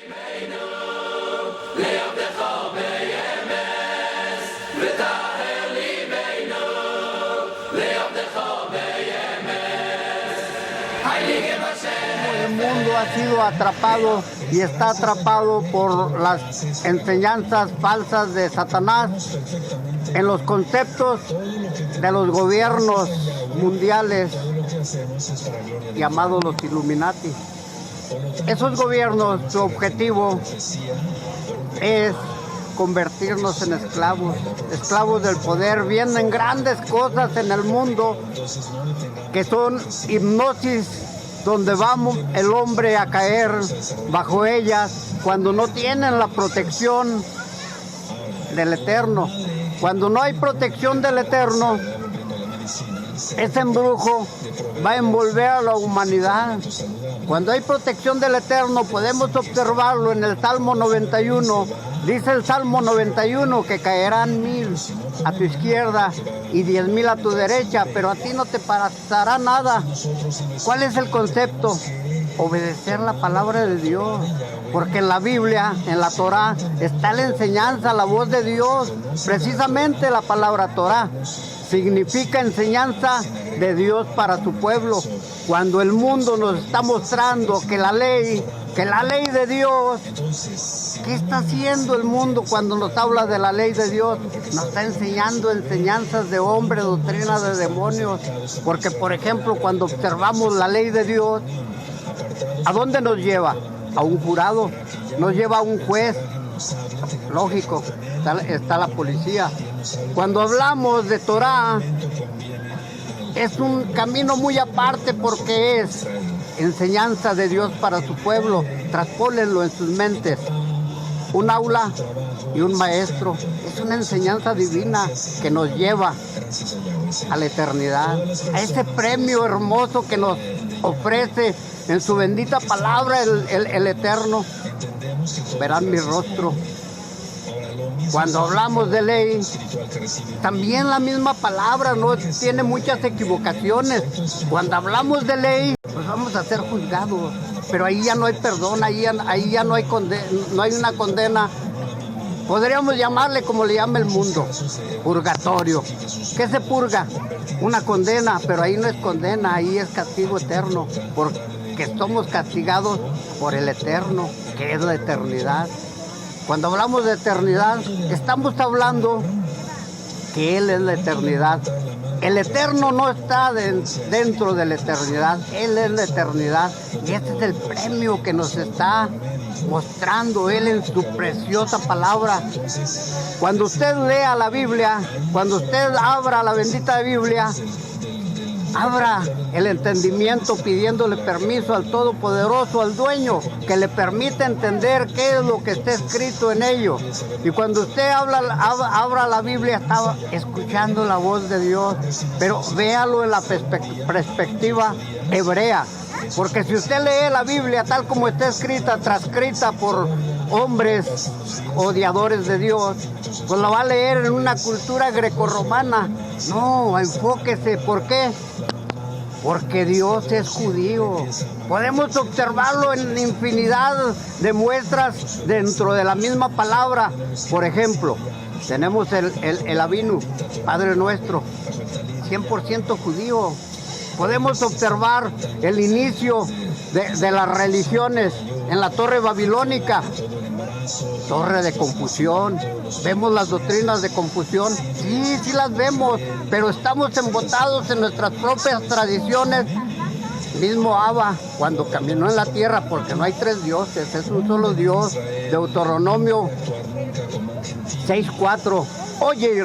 El mundo ha sido atrapado y está atrapado por las enseñanzas falsas de Satanás en los conceptos de los gobiernos mundiales llamados los Illuminati. Esos gobiernos, su objetivo es convertirnos en esclavos, esclavos del poder. Vienen grandes cosas en el mundo que son hipnosis, donde va el hombre a caer bajo ellas cuando no tienen la protección del Eterno. Cuando no hay protección del Eterno, ese embrujo va a envolver a la humanidad. Cuando hay protección del Eterno, podemos observarlo en el Salmo 91. Dice el Salmo 91 que caerán 1000 a tu izquierda y 10,000 a tu derecha, pero a ti no te pasará nada. ¿Cuál es el concepto? Obedecer la palabra de Dios. Porque en la Biblia, en la Torá, está la enseñanza, la voz de Dios. Precisamente la palabra Torá significa enseñanza de Dios para su pueblo. Cuando el mundo nos está mostrando que la ley de Dios, ¿qué está haciendo el mundo cuando nos habla de la ley de Dios? Nos está enseñando enseñanzas de hombre, doctrina de demonios. Porque, por ejemplo, cuando observamos la ley de Dios, ¿a dónde nos lleva? A un jurado, nos lleva a un juez. Lógico, está la policía. Cuando hablamos de Torá, es un camino muy aparte porque es enseñanza de Dios para su pueblo. Traspólenlo en sus mentes. Un aula y un maestro. Es una enseñanza divina que nos lleva a la eternidad, a ese premio hermoso que nos ofrece en su bendita palabra el Eterno. Verán mi rostro. Cuando hablamos de ley, también la misma palabra no tiene muchas equivocaciones. Cuando hablamos de ley, pues vamos a ser juzgados, pero ahí ya no hay perdón, ahí ya no hay una condena. Podríamos llamarle como le llama el mundo, purgatorio. ¿Qué se purga? Una condena, pero ahí no es condena, ahí es castigo eterno, porque somos castigados por el Eterno, que es la eternidad. Cuando hablamos de eternidad, estamos hablando que Él es la eternidad. El Eterno no está dentro de la eternidad, Él es la eternidad. Y este es el premio que nos está mostrando Él en su preciosa palabra. Cuando usted lea la Biblia, cuando usted abra la bendita Biblia, abra el entendimiento pidiéndole permiso al Todopoderoso, al Dueño, que le permita entender qué es lo que está escrito en ello. Y cuando usted abra la Biblia, está escuchando la voz de Dios, pero véalo en la perspectiva hebrea. Porque si usted lee la Biblia tal como está escrita, transcrita por hombres odiadores de Dios, pues la va a leer en una cultura grecorromana. No, enfóquese. ¿Por qué? Porque Dios es judío. Podemos observarlo en infinidad de muestras dentro de la misma palabra. Por ejemplo, tenemos el Avinu, Padre Nuestro, 100% judío. Podemos observar el inicio de las religiones en la Torre Babilónica, Torre de Confusión. Vemos las doctrinas de confusión, sí las vemos, pero estamos embotados en nuestras propias tradiciones. Mismo Abba, cuando caminó en la tierra, porque no hay tres dioses, es un solo Dios. Deuteronomio 6:4. Oye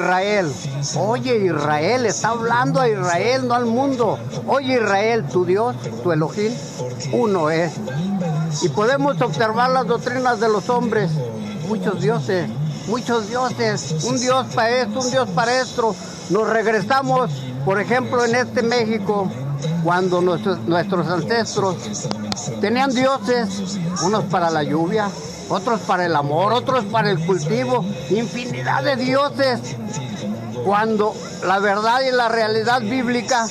Israel, está hablando a Israel, no al mundo. Oye Israel, tu Dios, tu Elohim, uno es. Y podemos observar las doctrinas de los hombres, muchos dioses, un Dios para esto, un Dios para esto. Nos regresamos, por ejemplo, en este México, cuando nuestros ancestros tenían dioses, unos para la lluvia, otros para el amor, otros para el cultivo, infinidad de dioses. Cuando la verdad y la realidad bíblica,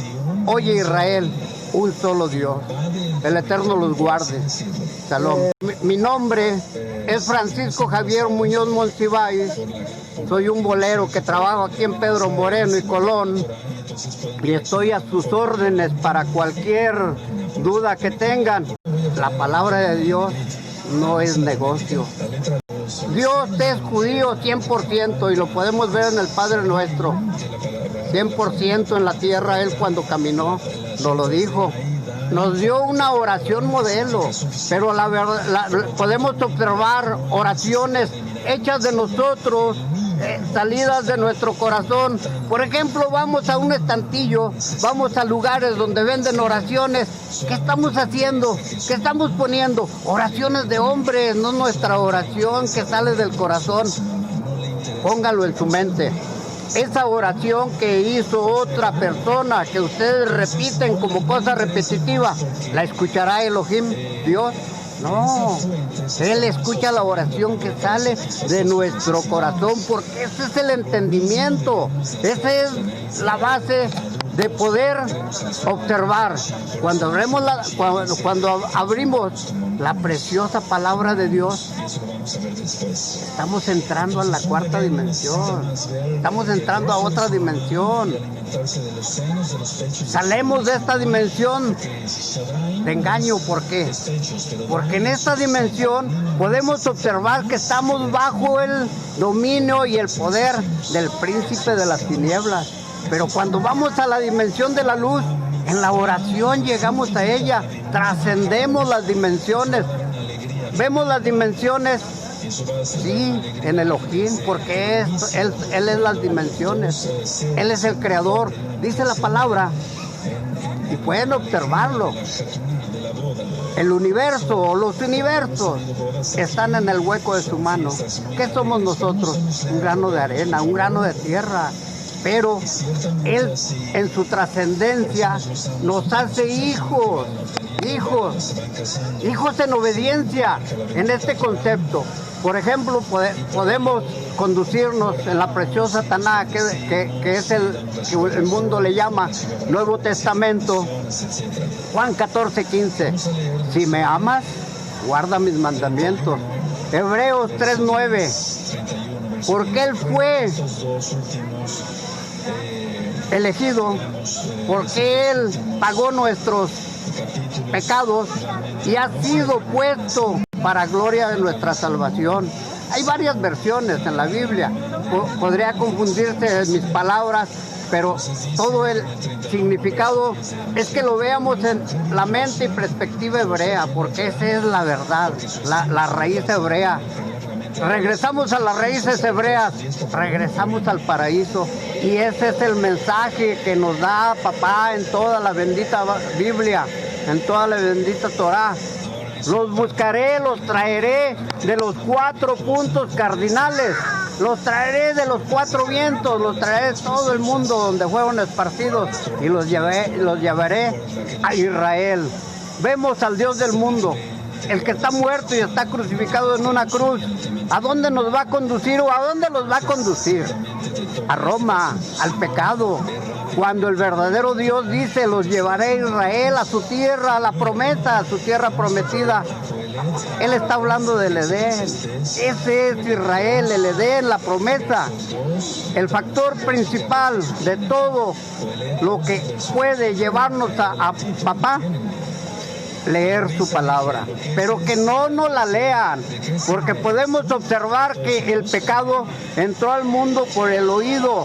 oye Israel, un solo Dios, el Eterno los guarde. Salón. Mi nombre es Francisco Javier Muñoz Monsiváis. Soy un bolero que trabajo aquí en Pedro Moreno y Colón. Y estoy a sus órdenes para cualquier duda que tengan. La palabra de Dios no es negocio. Dios es judío 100% y lo podemos ver en el Padre Nuestro. 100% en la tierra Él cuando caminó, nos lo dijo. Nos dio una oración modelo, pero la verdad, podemos observar oraciones hechas de nosotros, salidas de nuestro corazón. Por ejemplo, vamos a un estantillo, vamos a lugares donde venden oraciones. ¿Qué estamos haciendo? ¿Qué estamos poniendo? Oraciones de hombres, no nuestra oración que sale del corazón. Póngalo en su mente. Esa oración que hizo otra persona, que ustedes repiten como cosa repetitiva, ¿la escuchará Elohim, Dios? No, Él escucha la oración que sale de nuestro corazón, porque ese es el entendimiento, esa es la base de poder observar. Cuando abrimos la preciosa palabra de Dios, estamos entrando a la cuarta dimensión, estamos entrando a otra dimensión. Salimos de esta dimensión de engaño. ¿Por qué? Porque en esta dimensión podemos observar que estamos bajo el dominio y el poder del príncipe de las tinieblas. Pero cuando vamos a la dimensión de la luz, en la oración llegamos a ella, trascendemos las dimensiones, vemos las dimensiones, sí, en Elohim, porque él es las dimensiones, Él es el creador, dice la palabra, y pueden observarlo. El universo o los universos están en el hueco de su mano. ¿Qué somos nosotros? Un grano de arena, un grano de tierra. Pero Él en su trascendencia nos hace hijos en obediencia en este concepto. Por ejemplo, podemos conducirnos en la preciosa Taná, que es que el mundo le llama Nuevo Testamento, Juan 14:15. Si me amas, guarda mis mandamientos. Hebreos 3:9. Porque Él fue elegido, porque Él pagó nuestros pecados y ha sido puesto para gloria de nuestra salvación. Hay varias versiones en la Biblia, podría confundirse en mis palabras, pero todo el significado es que lo veamos en la mente y perspectiva hebrea, porque esa es la verdad, la raíz hebrea. Regresamos a las raíces hebreas, regresamos al paraíso, y ese es el mensaje que nos da papá en toda la bendita Biblia, en toda la bendita Torá. Los buscaré, los traeré de los 4 puntos cardinales, los traeré de los 4 vientos, los traeré de todo el mundo donde fueron esparcidos y los llevaré a Israel. Vemos al Dios del mundo, el que está muerto y está crucificado en una cruz. ¿A dónde nos va a conducir o a dónde los va a conducir? A Roma, al pecado. Cuando el verdadero Dios dice, los llevaré a Israel, a su tierra, a la promesa, a su tierra prometida. Él está hablando del Edén. Ese es Israel, el Edén, la promesa. El factor principal de todo lo que puede llevarnos a papá, leer su palabra, pero que no nos la lean, porque podemos observar que el pecado entró al mundo por el oído.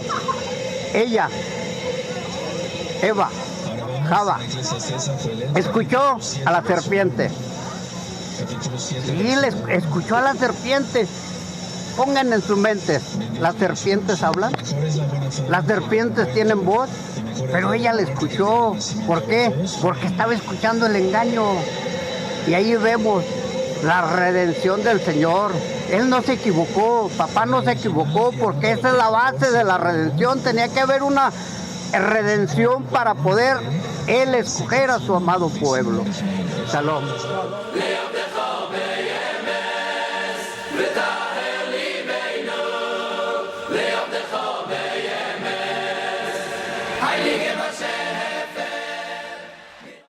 Eva, Java, escuchó a la serpiente. Y él escuchó a la serpiente. Pongan en su mente, ¿las serpientes hablan? ¿Las serpientes tienen voz? Pero ella le escuchó. ¿Por qué? Porque estaba escuchando el engaño. Y ahí vemos la redención del Señor. Él no se equivocó, papá no se equivocó, porque esa es la base de la redención. Tenía que haber una redención para poder Él escoger a su amado pueblo. Shalom.